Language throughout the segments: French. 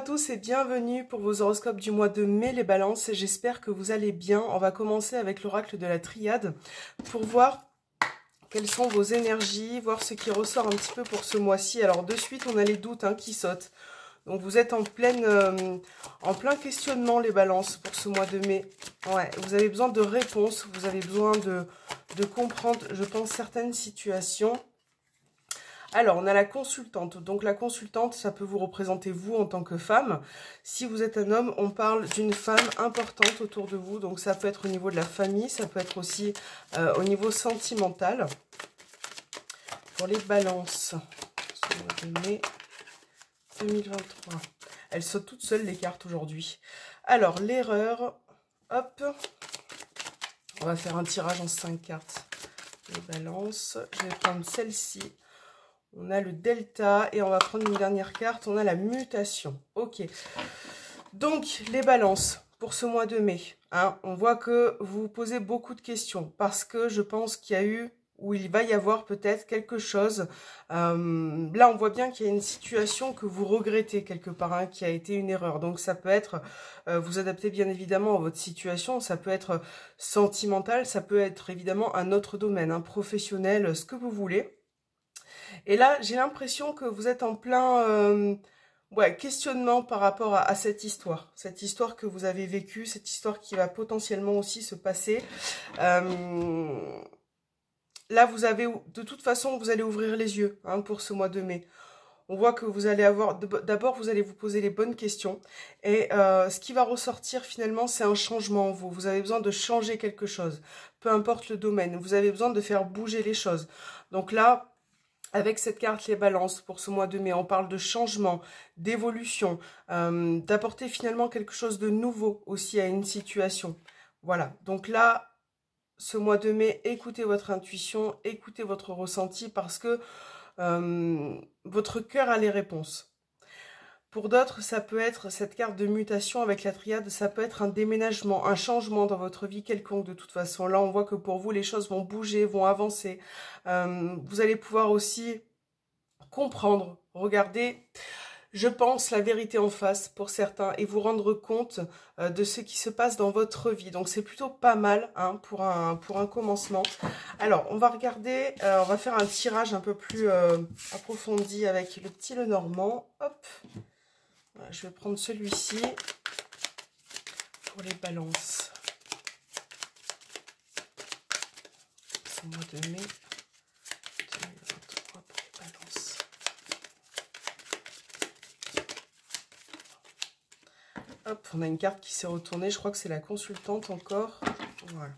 à tous et bienvenue pour vos horoscopes du mois de mai les balances. J'espère que vous allez bien. On va commencer avec l'oracle de la triade pour voir quelles sont vos énergies, voir ce qui ressort un petit peu pour ce mois-ci. Alors de suite on a les doutes qui sautent. Donc vous êtes en plein questionnement les balances pour ce mois de mai. Ouais, vous avez besoin de réponses, vous avez besoin de comprendre, je pense, certaines situations. Alors, on a la consultante. Donc, la consultante, ça peut vous représenter vous en tant que femme. Si vous êtes un homme, on parle d'une femme importante autour de vous. Donc, ça peut être au niveau de la famille, ça peut être aussi au niveau sentimental. Pour les balances, ce mois de mai 2023. Elles sautent toutes seules, les cartes, aujourd'hui. Alors, l'erreur, hop. On va faire un tirage en 5 cartes. Les balances, je vais prendre celle-ci. On a le delta et on va prendre une dernière carte. On a la mutation. Ok. Donc, les balances pour ce mois de mai. On voit que vous vous posez beaucoup de questions parce que je pense qu'il y a eu ou il va y avoir peut-être quelque chose. Là, on voit bien qu'il y a une situation que vous regrettez quelque part, qui a été une erreur. Donc, ça peut être, vous adaptez bien évidemment à votre situation. Ça peut être sentimental, ça peut être évidemment un autre domaine, professionnel, ce que vous voulez. Et là, j'ai l'impression que vous êtes en plein questionnement par rapport à cette histoire que vous avez vécue, cette histoire qui va potentiellement aussi se passer. Là, vous avez, de toute façon, vous allez ouvrir les yeux pour ce mois de mai. On voit que vous allez avoir, d'abord, vous allez vous poser les bonnes questions. Et ce qui va ressortir finalement, c'est un changement en vous. Vous avez besoin de changer quelque chose, peu importe le domaine. Vous avez besoin de faire bouger les choses. Donc là, avec cette carte, les balances, pour ce mois de mai, on parle de changement, d'évolution, d'apporter finalement quelque chose de nouveau aussi à une situation. Voilà, donc là, ce mois de mai, écoutez votre intuition, écoutez votre ressenti parce que votre cœur a les réponses. Pour d'autres, ça peut être cette carte de mutation avec la triade, ça peut être un déménagement, un changement dans votre vie quelconque de toute façon. Là, on voit que pour vous, les choses vont bouger, vont avancer. Vous allez pouvoir aussi comprendre, regarder, je pense, la vérité en face pour certains et vous rendre compte de ce qui se passe dans votre vie. Donc, c'est plutôt pas mal pour un commencement. Alors, on va regarder, on va faire un tirage un peu plus approfondi avec le petit Lenormand. Hop. Voilà, je vais prendre celui-ci pour les balances. Ce mois de mai 2023 pour les balances. Hop, on a une carte qui s'est retournée. Je crois que c'est la consultante encore. Voilà.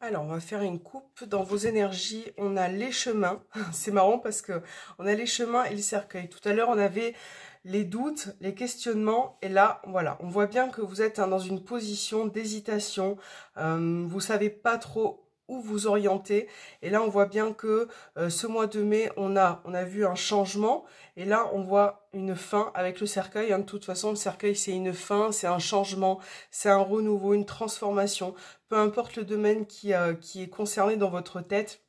Alors, on va faire une coupe. Dans vos énergies, on a les chemins. C'est marrant parce que on a les chemins et le cercueil. Tout à l'heure, on avait les doutes, les questionnements. Et là, voilà, on voit bien que vous êtes dans une position d'hésitation. Vous savez pas trop où vous orienter. Et là, on voit bien que ce mois de mai, on a vu un changement. Et là, on voit une fin avec le cercueil. De toute façon, le cercueil, c'est une fin, c'est un changement, c'est un renouveau, une transformation. Peu importe le domaine qui est concerné dans votre tête,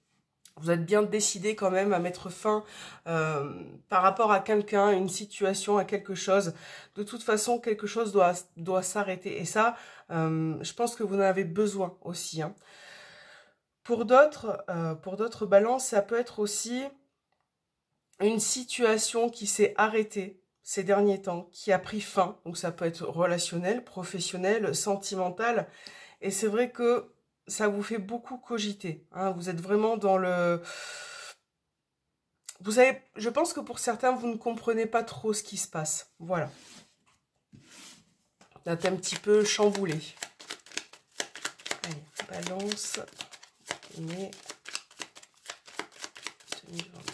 vous êtes bien décidé quand même à mettre fin par rapport à quelqu'un, une situation, à quelque chose. De toute façon, quelque chose doit s'arrêter. Et ça, je pense que vous en avez besoin aussi. Pour d'autres balances, ça peut être aussi une situation qui s'est arrêtée ces derniers temps, qui a pris fin. Donc ça peut être relationnel, professionnel, sentimental. Et c'est vrai que ça vous fait beaucoup cogiter. Vous êtes vraiment dans le... Vous savez, je pense que pour certains, vous ne comprenez pas trop ce qui se passe. Voilà. Vous êtes un petit peu chamboulé. Allez, balance. Mais... 2023.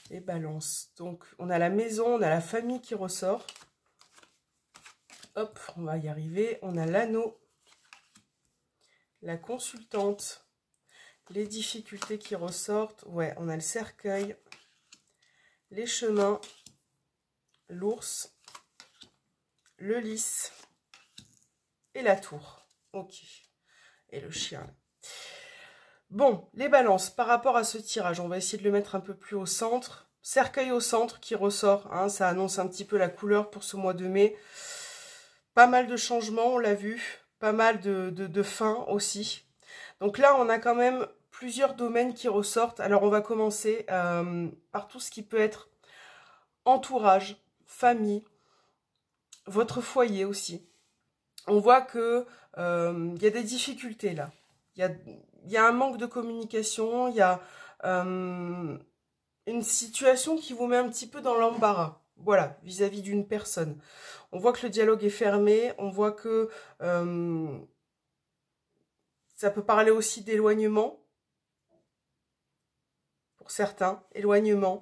Les balances. Donc, on a la maison, on a la famille qui ressort. Hop, on va y arriver. On a l'anneau. La consultante. Les difficultés qui ressortent. Ouais, on a le cercueil. Les chemins. L'ours. Le lys. Et la tour. Ok. Et le chien. Bon, les balances, par rapport à ce tirage, on va essayer de le mettre un peu plus au centre. Cercueil au centre qui ressort, hein, ça annonce un petit peu la couleur pour ce mois de mai. Pas mal de changements, on l'a vu, pas mal de fins aussi. Donc là, on a quand même plusieurs domaines qui ressortent. Alors, on va commencer par tout ce qui peut être entourage, famille, votre foyer aussi. On voit que y a des difficultés là. Il y a un manque de communication, il y a une situation qui vous met un petit peu dans l'embarras. Voilà, vis-à-vis d'une personne. On voit que le dialogue est fermé, on voit que ça peut parler aussi d'éloignement, pour certains, éloignement,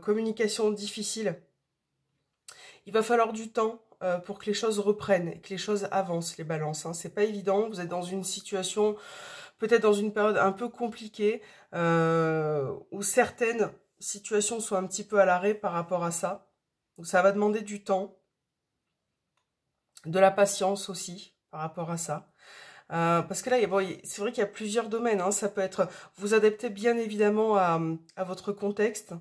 communication difficile. Il va falloir du temps pour que les choses reprennent et que les choses avancent, les balances. Hein. C'est pas évident, vous êtes dans une situation, peut-être dans une période un peu compliquée, où certaines situations sont un petit peu à l'arrêt par rapport à ça. Donc ça va demander du temps, de la patience aussi par rapport à ça. Parce que là, bon, c'est vrai qu'il y a plusieurs domaines. Hein. Ça peut être, vous adaptez bien évidemment à votre contexte.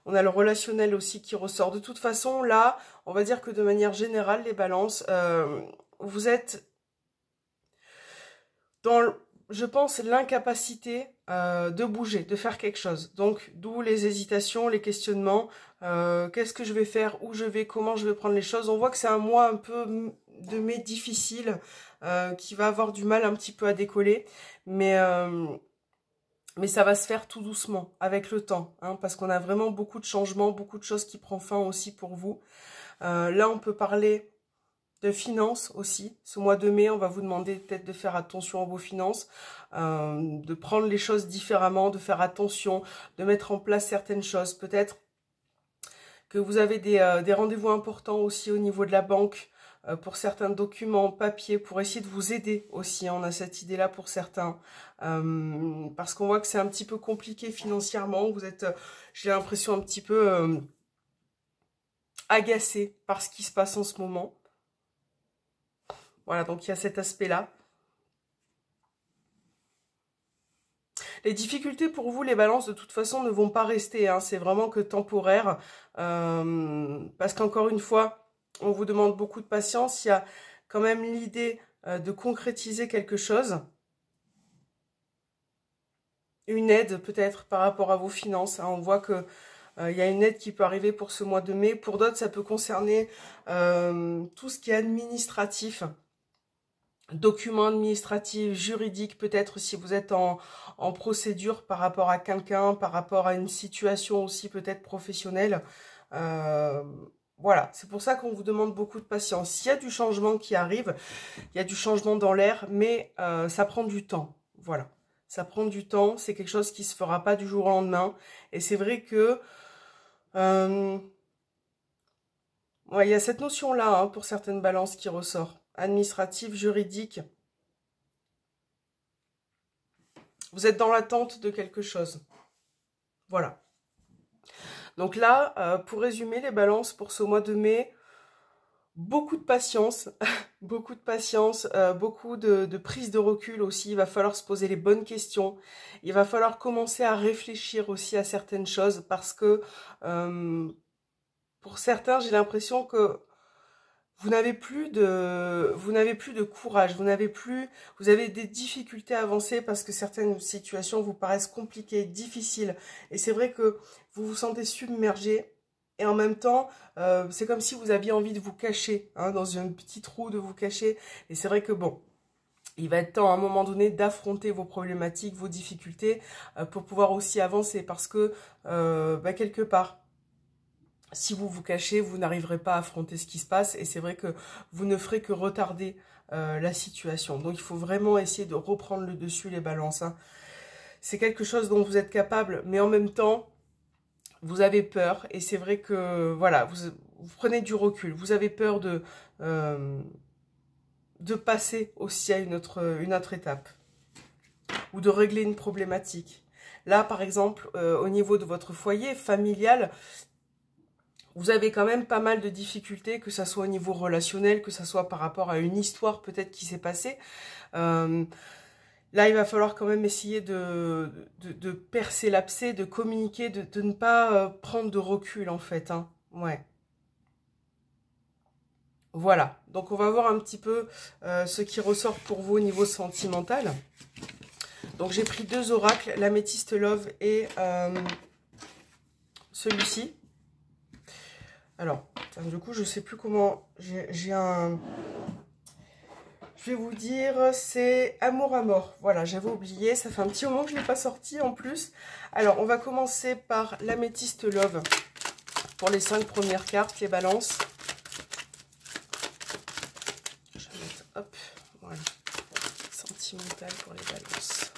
On a le relationnel aussi qui ressort. De toute façon, là, on va dire que de manière générale, les balances, vous êtes dans, je pense, l'incapacité de bouger, de faire quelque chose. Donc, d'où les hésitations, les questionnements. Qu'est-ce que je vais faire? Où je vais? Comment je vais prendre les choses? On voit que c'est un mois un peu de mai difficile, qui va avoir du mal un petit peu à décoller. Mais ça va se faire tout doucement, avec le temps, hein, parce qu'on a vraiment beaucoup de changements, beaucoup de choses qui prennent fin aussi pour vous. Là, on peut parler de finances aussi. Ce mois de mai, on va vous demander peut-être de faire attention à vos finances, de prendre les choses différemment, de faire attention, de mettre en place certaines choses. Peut-être que vous avez des rendez-vous importants aussi au niveau de la banque, pour certains documents, papiers, pour essayer de vous aider aussi. Hein, on a cette idée-là pour certains. Parce qu'on voit que c'est un petit peu compliqué financièrement. Vous êtes, j'ai l'impression, un petit peu agacé par ce qui se passe en ce moment. Voilà, donc il y a cet aspect-là. Les difficultés pour vous, les balances, de toute façon, ne vont pas rester. Hein, c'est vraiment que temporaire. Parce qu'encore une fois, on vous demande beaucoup de patience. Il y a quand même l'idée de concrétiser quelque chose. Une aide peut-être par rapport à vos finances. Hein. On voit que il y a une aide qui peut arriver pour ce mois de mai. Pour d'autres, ça peut concerner tout ce qui est administratif. Documents administratifs, juridiques, peut-être si vous êtes en procédure par rapport à quelqu'un, par rapport à une situation aussi peut-être professionnelle. Voilà, c'est pour ça qu'on vous demande beaucoup de patience. Il y a du changement qui arrive, il y a du changement dans l'air, mais ça prend du temps. Voilà, ça prend du temps, c'est quelque chose qui ne se fera pas du jour au lendemain. Et c'est vrai que ouais, il y a cette notion-là hein, pour certaines balances qui ressort. Administrative, juridique. Vous êtes dans l'attente de quelque chose. Voilà. Donc là, pour résumer les balances pour ce mois de mai, beaucoup de patience, beaucoup de patience, beaucoup de prise de recul aussi. Il va falloir se poser les bonnes questions. Il va falloir commencer à réfléchir aussi à certaines choses parce que pour certains, j'ai l'impression que vous n'avez plus de courage, vous avez des difficultés à avancer parce que certaines situations vous paraissent compliquées, difficiles. Et c'est vrai que vous vous sentez submergé et en même temps, c'est comme si vous aviez envie de vous cacher, hein, dans un petit trou, de vous cacher. Et c'est vrai que bon, il va être temps à un moment donné d'affronter vos problématiques, vos difficultés pour pouvoir aussi avancer parce que quelque part, si vous vous cachez, vous n'arriverez pas à affronter ce qui se passe et c'est vrai que vous ne ferez que retarder la situation. Donc il faut vraiment essayer de reprendre le dessus les balances. Hein. C'est quelque chose dont vous êtes capable, mais en même temps, vous avez peur et c'est vrai que voilà, vous prenez du recul. Vous avez peur de passer aussi à une autre étape ou de régler une problématique. Là, par exemple, au niveau de votre foyer familial, vous avez quand même pas mal de difficultés, que ça soit au niveau relationnel, que ça soit par rapport à une histoire peut-être qui s'est passée. Il Là, il va falloir quand même essayer de percer l'abcès, de communiquer, de ne pas prendre de recul, en fait. Hein. Ouais. Voilà. Donc, on va voir un petit peu ce qui ressort pour vous au niveau sentimental. Donc, j'ai pris 2 oracles, l'améthyste Love et celui-ci. Alors, du coup, je sais plus comment... J'ai un... Je vais vous dire, c'est Amour à mort. Voilà, j'avais oublié, ça fait un petit moment que je ne l'ai pas sorti en plus. Alors, on va commencer par l'améthyste Love pour les 5 premières cartes, les balances. Je vais mettre, hop, voilà. Sentimental pour les balances.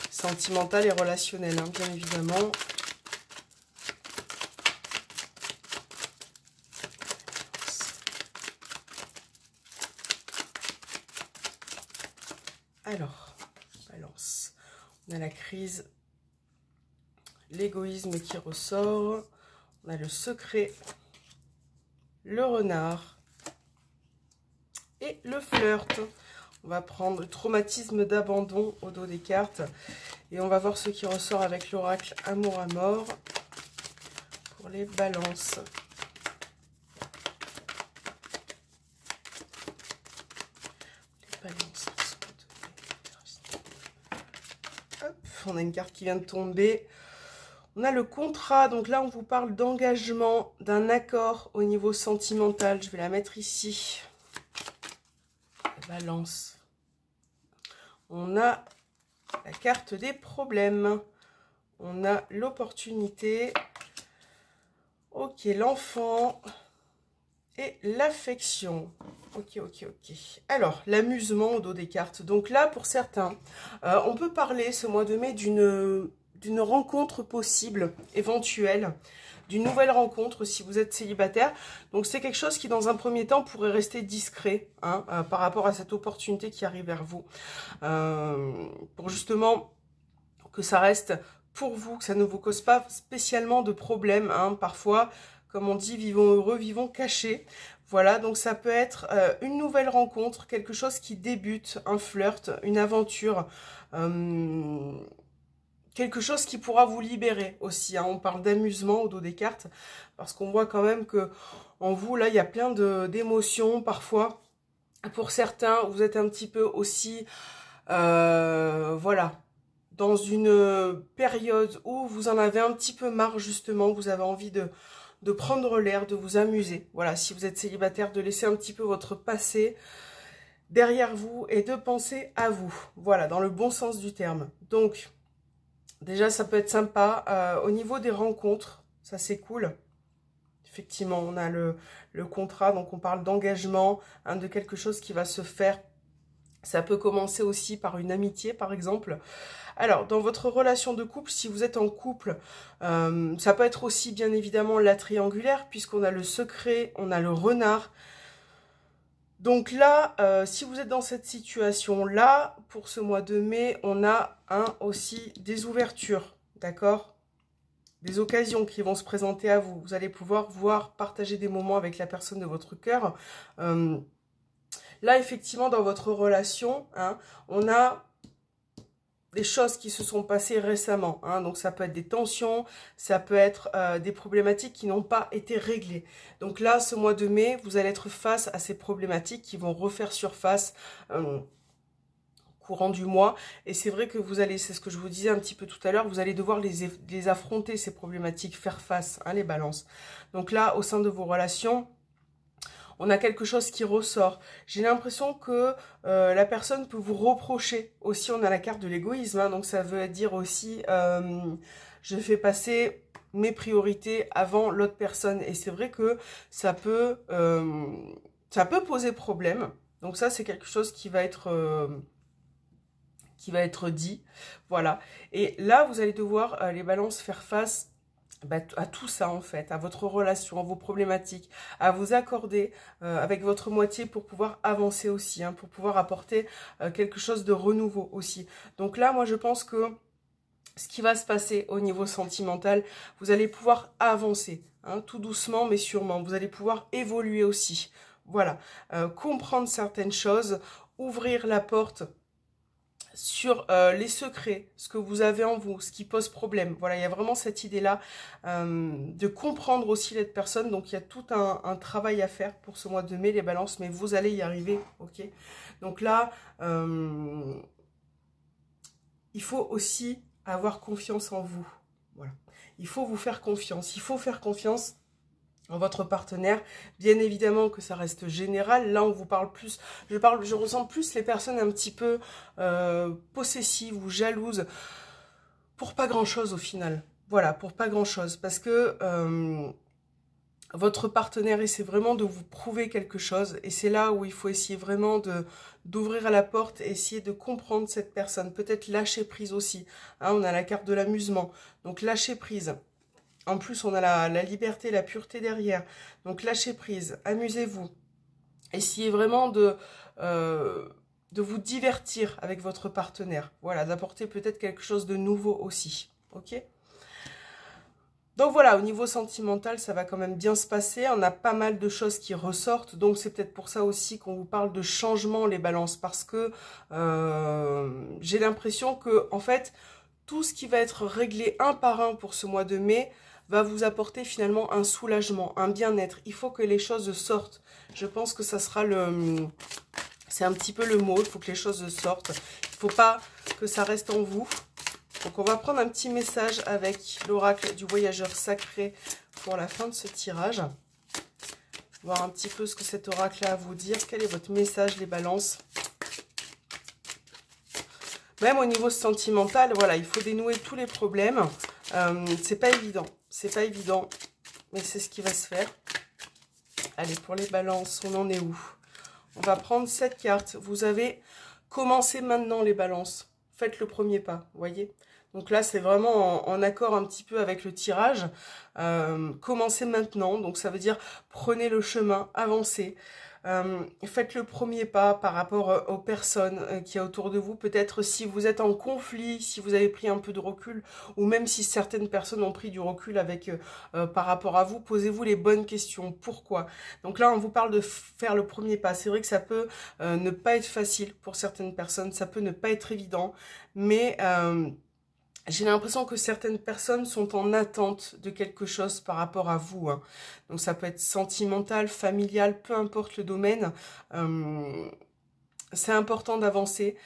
Sentimental et relationnel, hein, bien évidemment. Alors, balance. On a la crise, l'égoïsme qui ressort. On a le secret, le renard et le flirt. On va prendre le traumatisme d'abandon au dos des cartes. Et on va voir ce qui ressort avec l'oracle Amour à mort pour les balances. Hop, on a une carte qui vient de tomber. On a le contrat, donc là on vous parle d'engagement, d'un accord au niveau sentimental. Je vais la mettre ici. Balance. On a la carte des problèmes. On a l'opportunité. Ok, l'enfant. Et l'affection. Ok, ok, ok. Alors, l'amusement au dos des cartes. Donc là, pour certains, on peut parler ce mois de mai d'une rencontre possible, éventuelle, d'une nouvelle rencontre si vous êtes célibataire. Donc c'est quelque chose qui, dans un premier temps, pourrait rester discret hein, par rapport à cette opportunité qui arrive vers vous. Pour justement que ça reste pour vous, que ça ne vous cause pas spécialement de problème. Hein, parfois... Comme on dit, vivons heureux, vivons cachés. Voilà, donc ça peut être une nouvelle rencontre, quelque chose qui débute, un flirt, une aventure, quelque chose qui pourra vous libérer aussi. Hein. On parle d'amusement au dos des cartes, parce qu'on voit quand même que en vous, là, il y a plein d'émotions parfois. Pour certains, vous êtes un petit peu aussi, voilà, dans une période où vous en avez un petit peu marre justement, vous avez envie de prendre l'air, de vous amuser. Voilà, si vous êtes célibataire, de laisser un petit peu votre passé derrière vous et de penser à vous. Voilà, dans le bon sens du terme. Donc, déjà, ça peut être sympa. Au niveau des rencontres, ça c'est cool. Effectivement, on a le contrat, donc on parle d'engagement, hein, de quelque chose qui va se faire. Ça peut commencer aussi par une amitié, par exemple. Alors, dans votre relation de couple, si vous êtes en couple, ça peut être aussi, bien évidemment, la triangulaire, puisqu'on a le secret, on a le renard. Donc là, si vous êtes dans cette situation-là, pour ce mois de mai, on a aussi des ouvertures, d'accord ? Des occasions qui vont se présenter à vous. Vous allez pouvoir partager des moments avec la personne de votre cœur. Là, effectivement, dans votre relation, hein, on a des choses qui se sont passées récemment. Hein, donc, ça peut être des tensions, ça peut être des problématiques qui n'ont pas été réglées. Donc là, ce mois de mai, vous allez être face à ces problématiques qui vont refaire surface courant du mois. Et c'est vrai que vous allez, c'est ce que je vous disais un petit peu tout à l'heure, vous allez devoir les affronter, ces problématiques, faire face, hein, les balances. Donc là, au sein de vos relations, on a quelque chose qui ressort. J'ai l'impression que la personne peut vous reprocher. Aussi, on a la carte de l'égoïsme. Hein, donc, ça veut dire aussi, je fais passer mes priorités avant l'autre personne. Et c'est vrai que ça peut poser problème. Donc, ça, c'est quelque chose qui va être dit. Voilà. Et là, vous allez devoir, les balances, faire face à tout ça en fait, à votre relation, à vos problématiques, à vous accorder avec votre moitié pour pouvoir avancer aussi, hein, pour pouvoir apporter quelque chose de renouveau aussi. Donc là, moi je pense que ce qui va se passer au niveau sentimental, vous allez pouvoir avancer, hein, tout doucement mais sûrement, vous allez pouvoir évoluer aussi. Voilà, comprendre certaines choses, ouvrir la porte sur les secrets, ce que vous avez en vous, ce qui pose problème. Voilà, il y a vraiment cette idée-là de comprendre aussi l'autre personne. Donc, il y a tout un travail à faire pour ce mois de mai, les balances, mais vous allez y arriver, ok? Donc là, il faut aussi avoir confiance en vous. Voilà, il faut vous faire confiance. Il faut faire confiance en votre partenaire. Bien évidemment que ça reste général. Là, on vous parle plus, je ressens plus les personnes un petit peu possessives ou jalouses pour pas grand-chose au final. Voilà, pour pas grand-chose. Parce que votre partenaire essaie vraiment de vous prouver quelque chose. Et c'est là où il faut essayer vraiment d'ouvrir la porte et essayer de comprendre cette personne. Peut-être lâcher prise aussi. Hein, on a la carte de l'amusement. Donc, lâcher prise. En plus, on a la liberté, la pureté derrière. Donc, lâchez prise, amusez-vous. Essayez vraiment de vous divertir avec votre partenaire. Voilà, d'apporter peut-être quelque chose de nouveau aussi. Ok ? Donc voilà, au niveau sentimental, ça va quand même bien se passer. On a pas mal de choses qui ressortent. Donc, c'est peut-être pour ça aussi qu'on vous parle de changement, les balances. Parce que j'ai l'impression que, en fait, tout ce qui va être réglé un par un pour ce mois de mai va vous apporter finalement un soulagement, un bien-être. Il faut que les choses sortent. Je pense que ça sera c'est un petit peu le mot, il faut que les choses sortent. Il ne faut pas que ça reste en vous. Donc on va prendre un petit message avec l'oracle du voyageur sacré pour la fin de ce tirage. Voir un petit peu ce que cet oracle a à vous dire. Quel est votre message, les balances ? Même au niveau sentimental, voilà, il faut dénouer tous les problèmes. C'est pas évident. C'est pas évident, mais c'est ce qui va se faire. Allez, pour les balances, on en est où? On va prendre cette carte. Vous avez commencé maintenant, les balances. Faites le premier pas, vous voyez? Donc là, c'est vraiment en accord un petit peu avec le tirage. Commencez maintenant, donc ça veut dire prenez le chemin, avancez. Faites le premier pas par rapport aux personnes qui y a autour de vous. Peut-être si vous êtes en conflit, si vous avez pris un peu de recul, ou même si certaines personnes ont pris du recul avec par rapport à vous, posez-vous les bonnes questions. Pourquoi? Donc là, on vous parle de faire le premier pas. C'est vrai que ça peut ne pas être facile pour certaines personnes, ça peut ne pas être évident, mais j'ai l'impression que certaines personnes sont en attente de quelque chose par rapport à vous. Hein. Donc ça peut être sentimental, familial, peu importe le domaine. C'est important d'avancer.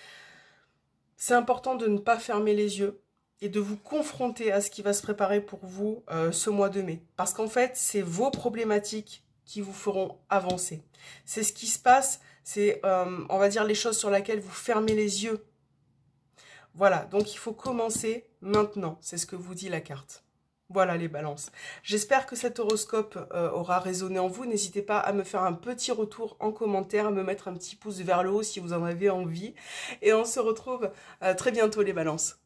C'est important de ne pas fermer les yeux et de vous confronter à ce qui va se préparer pour vous ce mois de mai. Parce qu'en fait, c'est vos problématiques qui vous feront avancer. C'est ce qui se passe, c'est, on va dire, les choses sur lesquelles vous fermez les yeux. Voilà, donc il faut commencer maintenant, c'est ce que vous dit la carte. Voilà les balances. J'espère que cet horoscope aura résonné en vous. N'hésitez pas à me faire un petit retour en commentaire, à me mettre un petit pouce vers le haut si vous en avez envie. Et on se retrouve très bientôt les balances.